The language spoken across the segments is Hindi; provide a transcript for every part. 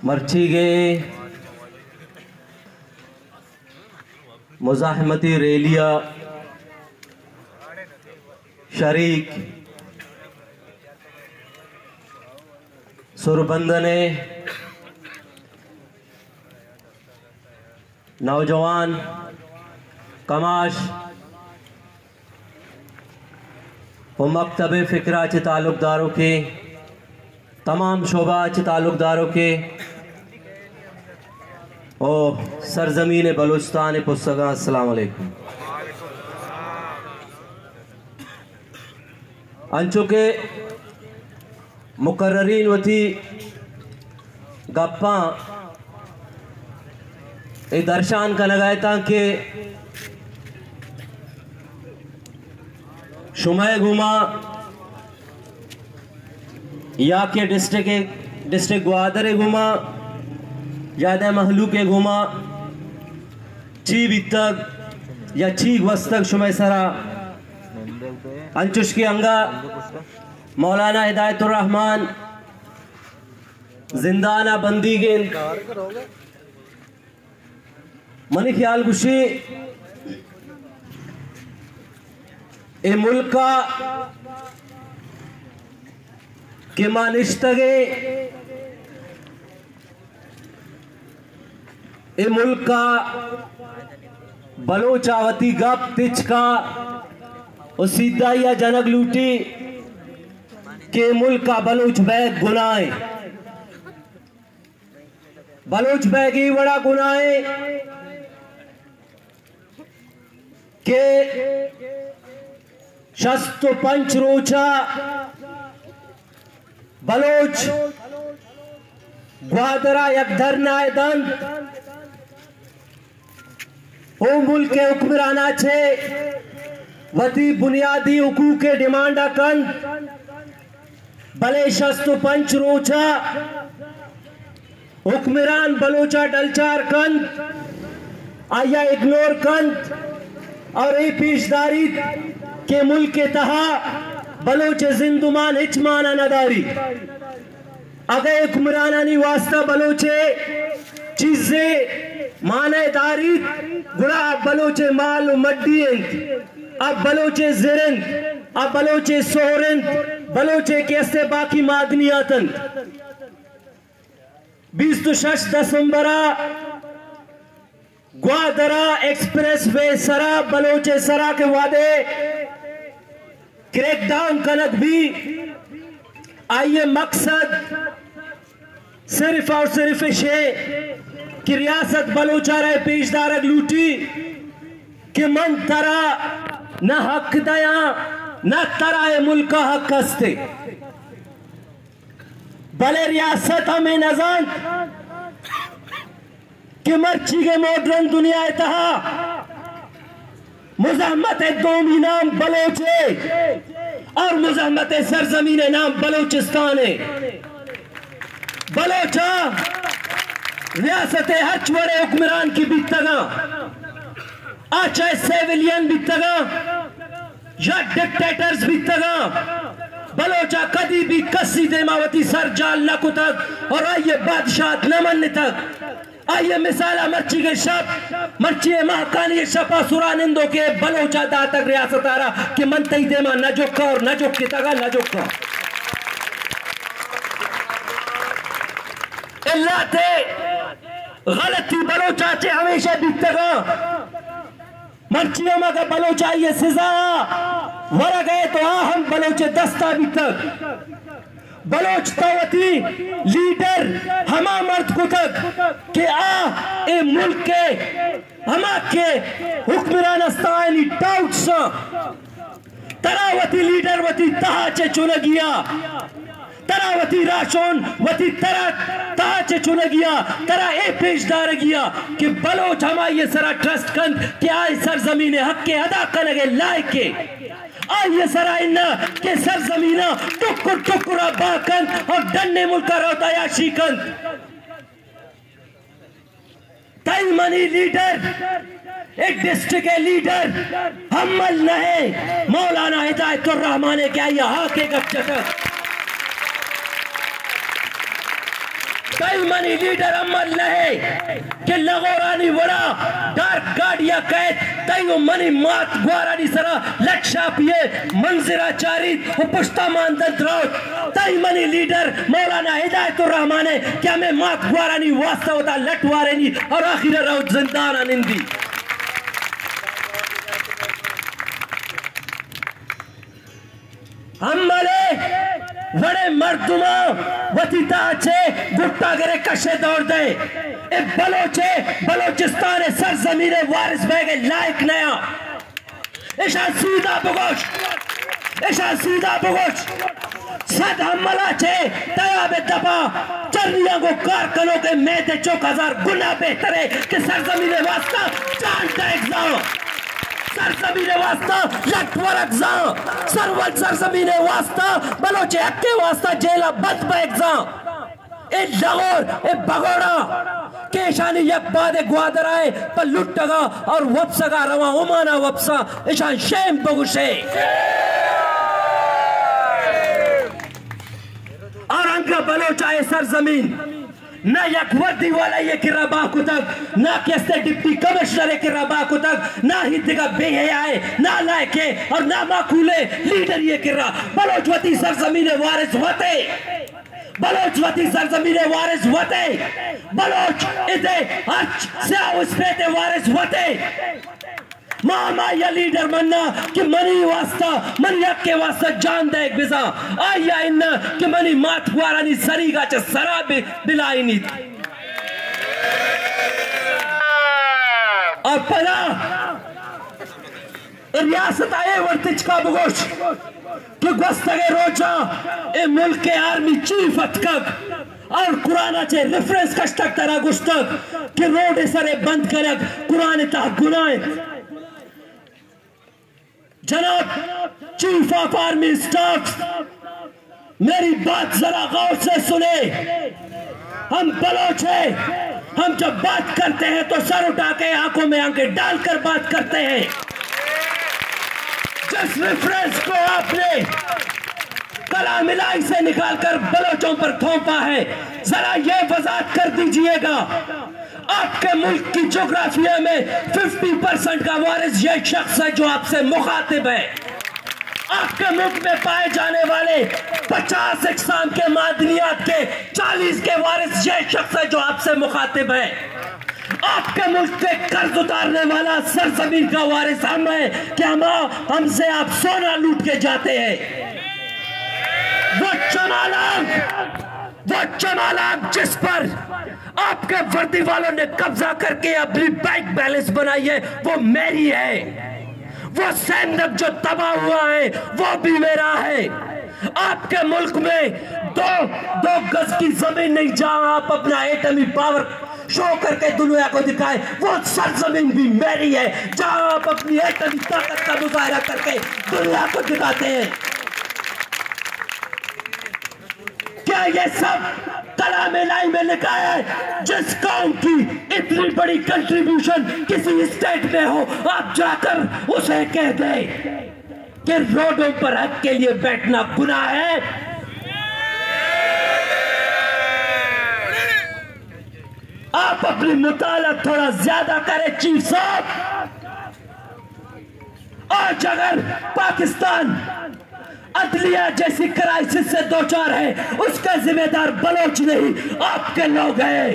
मर्चिगे मुजाहमती रेलिया शरीक सुरबंदने नौजवान कमाश व मकतब फ़िक्रा के ताल्लुक़दारों के तमाम शोबा के ताल्लुक़दारों के और सरज़मीन बलूचिस्तान पुस्तका अस्सलाम वालेकुम। अंचो के मुकर्ररीन वती गप्पा ए दर्शान का लगाए था कि शुमाय घुमा या के डिस्ट्रिक्ट ग्वादर घुमा ज़्यादा महलू के घुमा ची बितक या ची वस्तक शुमाय सरा अंचुश के अंगा मौलाना हिदायतुर रहमान जिंदाना बंदी गेंद मनी ख्याल गुशी ए मुल्क का के मानिश्तगे ए मुल्क का बलोचावती गप तिच का और सीधा या जनक लूटी के मुल्क का बलोच बैग गुनाए बलोच बैग ही बड़ा गुनाए के शस्तु पंच रोचा बलोच ग्वादरा यकधर नायदंत ओ मुल्क के हुक्मराना छे वती बुनियादी हुकूक के डिमांडा कंद भले शस्तु पंच रोचा हुक्मरान बलोचा डलचार कंद आया इग्नोर कंद और ये पेशदारी के मुल्क के तहा बलोचे जिंदुमान हिचमाना नदारी अगर हुक्मराना नहीं वास्ता बलोचे चीजें माने दारी गुड़ा बलोचे माल मड्डी अब बलोचे जिरंद अब बलोचे सोहरंद बलोचे कैसे बाकी मादनियातन 26 दिसंबर ग्वादरा एक्सप्रेस वे सरा बलोचे सरा के वादे क्रैकडाउन कनक भी आइए मकसद सिर्फ और सिर्फ शे कि रियासत बलोचारा पेशदार लूटी कि मन तरा न हक दया न तरा मुल्क का हक हस्ते भले रियासत हमें नजान कि मर्ची के मॉडर्न दुनिया तहा मुजम्मत दोमी नाम बलोचे और मुजम्मत सरजमीन नाम बलोचिस्तान है बलोचा रियासत हज बड़े हुक्मरान की बितगा आ चाहे सिविलियन बितगा या डिक्टेटर्स बितगा बलोचा कदी भी कसी देमावती सर जाल न कुतक और आइए बादशाह नमन तक आइए मिसाला मर्ची के शब मर्ची महकानी शपा सुरानिंदो के बलोचा दा तक रियासत आ रहा कि मन तई देमा न जोका और न जोक के तगा न जोका अल्लाह थे गलती बलोचा चे हमेशा बितगा मर्चियों का बलोचा ये सजा वरा गए तो हम बलोचे दस्ता भी तक बलोच तावती लीडर हमा मर्द को तक के आ ए मुल्क के हमा के हुक्मरान अस्तानी टाउट सा तरावती लीडर वती तहा चे चुन गया तरावती राशोन वती तरा तहा चे चुन गया तरा ए पेशदार गया कि बलोच हमा ये सरा ट्रस्ट कन कि आए सरजमीन हक के अदा करने लायक के आइए सराइना के सरजमीना टुकुर टुकुरा बाकन और डंडे मुल्का रोता या शीकन तई मनी लीडर एक डिस्ट्रिक्ट के लीडर हमल नहीं मौलाना हिदायतुर रहमान क्या यहाँ के गपचक कई मनी लीडर अमल नहीं कि लगोरानी वरा डार्क गाड़िया कैद तई मनी मात ग्वारानी सरा लक्षा पिए मंजिरा चारी पुष्टा मानदंड राउत तई मनी लीडर मौलाना हिदायतुर रहमान है क्या मैं मात ग्वारानी वास्ता होता लटवारे नी और आखिर राउत जिंदान आनिंदी हमले बड़े मर्दुमा वतीता छे गुट्टा करे कशे दौड़ दे ए बलोचे बलोचिस्तान सरजमीन वारिस बेगे लायक नया ऐसा सीधा बगोश सद हमला छे तया बे दबा चरनिया को कारखानों के मेदे 4000 गुना बेहतर है कि सरजमीन वास्ता जान का एग्जाम सरजमीन वास्ता लटवरक जा सरवल सरजमीन वास्ता बलोचे हक्के वास्ता जेला बंद पे एग्जाम ए लगोर ए बगोड़ा केशानी यक बाद ग्वादर आए पर लुटगा और वप्सगा रवा उमाना वप्सा ईशान शेम बगुशे और अंका बलोच आए सरजमीन ना यक वर्दी वाला ये किराबा कुतक ना कैसे डिप्टी कमिश्नर के रबा कुतक ना ही दिगा बेहयाए ना लायके और ना माकूले लीडर ये किरा बलोचवती सरजमीन वारिस होते बलोचवती सरजमीन वारिस होते बलोच इधे हच से उसपे वारिस होते मामा या लीडर मनना कि मनी वास्ता मनिया के वास्ता जान दे एक बिजा आया इन्ना कि मनी मात वारानी सरीगा च सराब बिलाई नी और पला रियासत आए वर्तिच का बगोश कि गस्तगे रोजा ए मुल्क के आर्मी चीफ अतकक और कुरान चे रेफरेंस कष्टक तरह गुस्तक कि रोड सरे बंद करक कुरान ता गुनाह जनाब चीफ ऑफ आर्मी स्टाफ मेरी बात जरा गौर से सुने हम बलोच हैं हम जब बात करते हैं तो सर उठा के आंखों में आंखें डालकर बात करते हैं जिस रेफरेंस को आपने कलामिलाई से निकालकर बलोचों पर थोपा है जरा ये वजाहत कर दीजिएगा आपके मुल्क की ज्योग्राफिया में 50% का वारिस ये शख्स है जो आपसे मुखातिब है आपके मुल्क में पाए जाने वाले 50 इकसाम के मादनियात के 40 के वारिस ये शख्स है जो आपसे मुखातिब है आपके मुल्क के कर्ज उतारने वाला सरजमीन का वारिस हम है क्या हमसे आप सोना लूट के जाते हैं वो चमालाक जिस पर आपके वर्दी वालों ने कब्जा करके अपनी बैंक बैलेंस बनाई है वो मेरी है वो सैंडप जो तबाह हुआ है वो भी मेरा है आपके मुल्क में दो गज की जमीन नहीं जहां आप अपना एटमी पावर शो करके दुनिया को दिखाए वो सरजमीन भी मेरी है जहां आप अपनी एटमी ताकत का मुजाहरा करके दुनिया को दिखाते हैं क्या ये सब कलामिलाई में लिखा है जिस कौम की इतनी बड़ी कंट्रीब्यूशन किसी स्टेट में हो आप जाकर उसे कह दे कि रोडों पर हक के लिए बैठना गुनाह है आप अपनी मुताला थोड़ा ज्यादा करें चीफ साहब आज अगर पाकिस्तान अदलिया जैसी क्राइसिस से दो चार है उसका जिम्मेदार बलोच नहीं आपके लोग हैं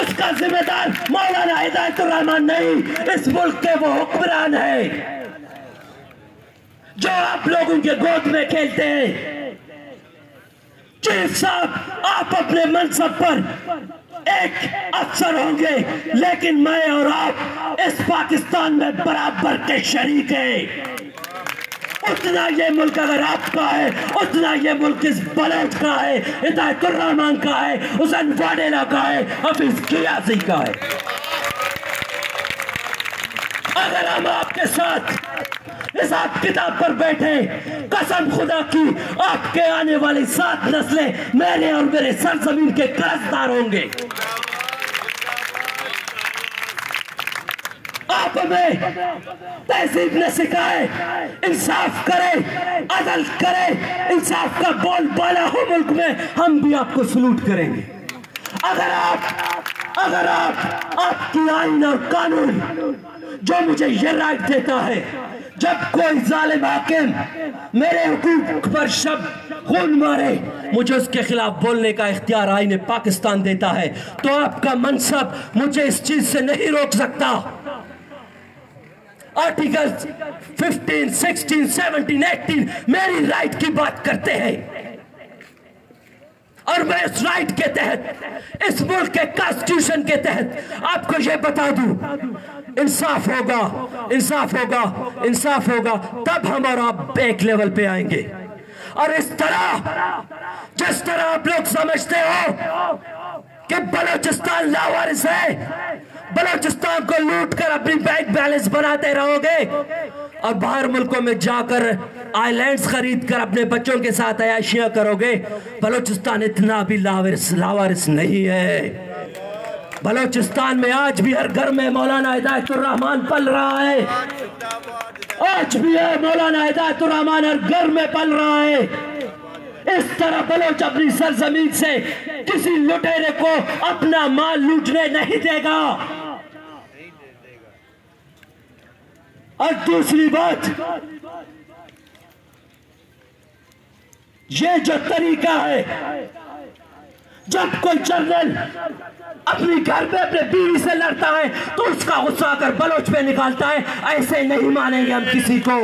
उसका जिम्मेदार मौलाना हिदायतुर रहमान नहीं इस मुल्क के वो हुक्मरान है जो आप लोगों के गोद में खेलते हैं चीफ साहब आप अपने मनसब पर एक अफसर होंगे लेकिन मैं और आप इस पाकिस्तान में बराबर के शरीक हैं उतना ये मुल्क अगर आपका है उतना ये मुल्क इस बलोच का है हिदायतुर रहमान का है हुसैन वाडेला का है हफीज कियासी का है अगर हम आपके साथ हिसाब किताब पर बैठे कसम खुदा की आपके आने वाली 7 नस्लें मेरे और मेरे सरजमीन के कर्जदार होंगे आप हमें तहजीब ने सिखाए इंसाफ करे अदल करे इंसाफ का बोलबाला हो मुल्क में, हम भी आपको सलूट करेंगे। अगर आपकी आईन और कानून जो मुझे ये राइट देता है, जब कोई जालिम हाकिम मेरे हुकूक पर शब्द खून मारे, मुझे उसके खिलाफ बोलने का इख्तियार आईन पाकिस्तान देता है, तो आपका मनसब मुझे इस चीज से नहीं रोक सकता। आर्टिकल 15, 16, 17, 18 मेरी राइट की बात करते हैं, और मैं इस राइट के तहत, इस मुल्क के कॉन्स्टिट्यूशन के तहत आपको यह बता दूं, इंसाफ होगा, इंसाफ होगा, इंसाफ होगा, तब हम और आप एक लेवल पे आएंगे। और इस तरह, जिस तरह आप लोग समझते हो कि बलूचिस्तान लावारिस है, बलूचिस्तान को लूट कर अपनी बैंक बैलेंस बनाते रहोगे और बाहर मुल्कों में जाकर आइलैंड्स खरीद कर अपने बच्चों के साथ अयाशियां करोगे, बलूचिस्तान इतना भी लावारिस नहीं है। बलूचिस्तान में आज भी हर घर में मौलाना हिदायतुर रहमान पल रहा है, आज भी है मौलाना हिदायतुर रहमान हर घर में पल रहा है। इस तरह बलोच अपनी सरजमीन से किसी लुटेरे को अपना माल लूटने नहीं देगा। और दूसरी बात, ये जो तरीका है, जब कोई जनरल अपनी घर में अपने बीवी से लड़ता है तो उसका गुस्सा आकर बलोच पे निकालता है, ऐसे नहीं मानेंगे हम किसी को,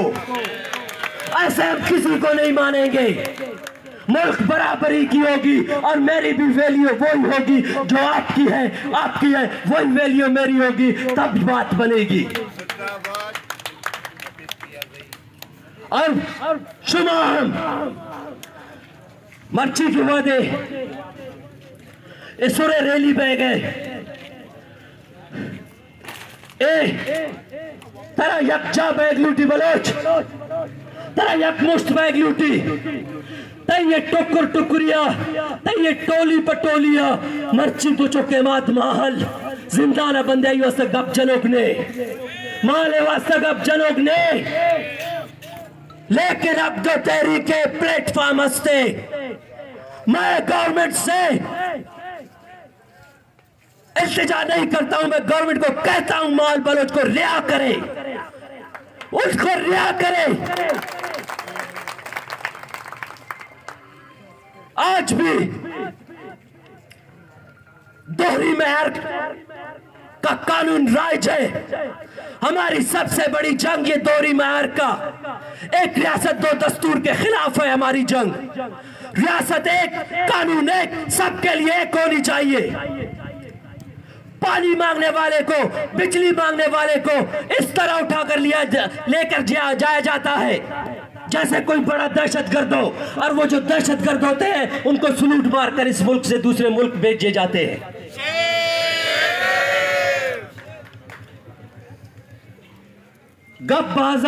ऐसे हम किसी को नहीं मानेंगे। मुल्क बराबरी की होगी और मेरी भी वैल्यू वही होगी जो आपकी है, आपकी है वही वैल्यू मेरी होगी, तब बात बनेगी। और शुमाम मर्ची के वादे इसुरे रैली बह गए, तेरा यकजा बैग लूटी बलोच, तेरा यकमुश्त बैग लूटी, ये टुकुर टुकुरिया, ये टोली पटोलिया, मर्ची तो चुके मात महल, जिंदाना बंदे वास्ते गप जनोग ने, माले वास्ते गप जनोग ने, लेकिन अब जो तहरीके प्लेटफॉर्म हस्ते, मैं गवर्नमेंट से इल्तिजा नहीं करता हूं, मैं गवर्नमेंट को कहता हूं माल बलोच को रिहा करे, उसको रिहा करे। आज भी दोहरी मेहर का कानून राज है। हमारी सबसे बड़ी जंग ये दोहरी मेहर का, एक रियासत दो दस्तूर के खिलाफ है हमारी जंग। रियासत एक, कानून एक, सबके लिए एक होनी चाहिए। पानी मांगने वाले को, बिजली मांगने वाले को इस तरह उठाकर लेकर जाया जाता है जैसे कोई बड़ा दहशतगर्द हो, और वो जो दहशतगर्द होते हैं उनको सलूट मारकर इस मुल्क से दूसरे मुल्क भेजे जाते हैं। गप बाज़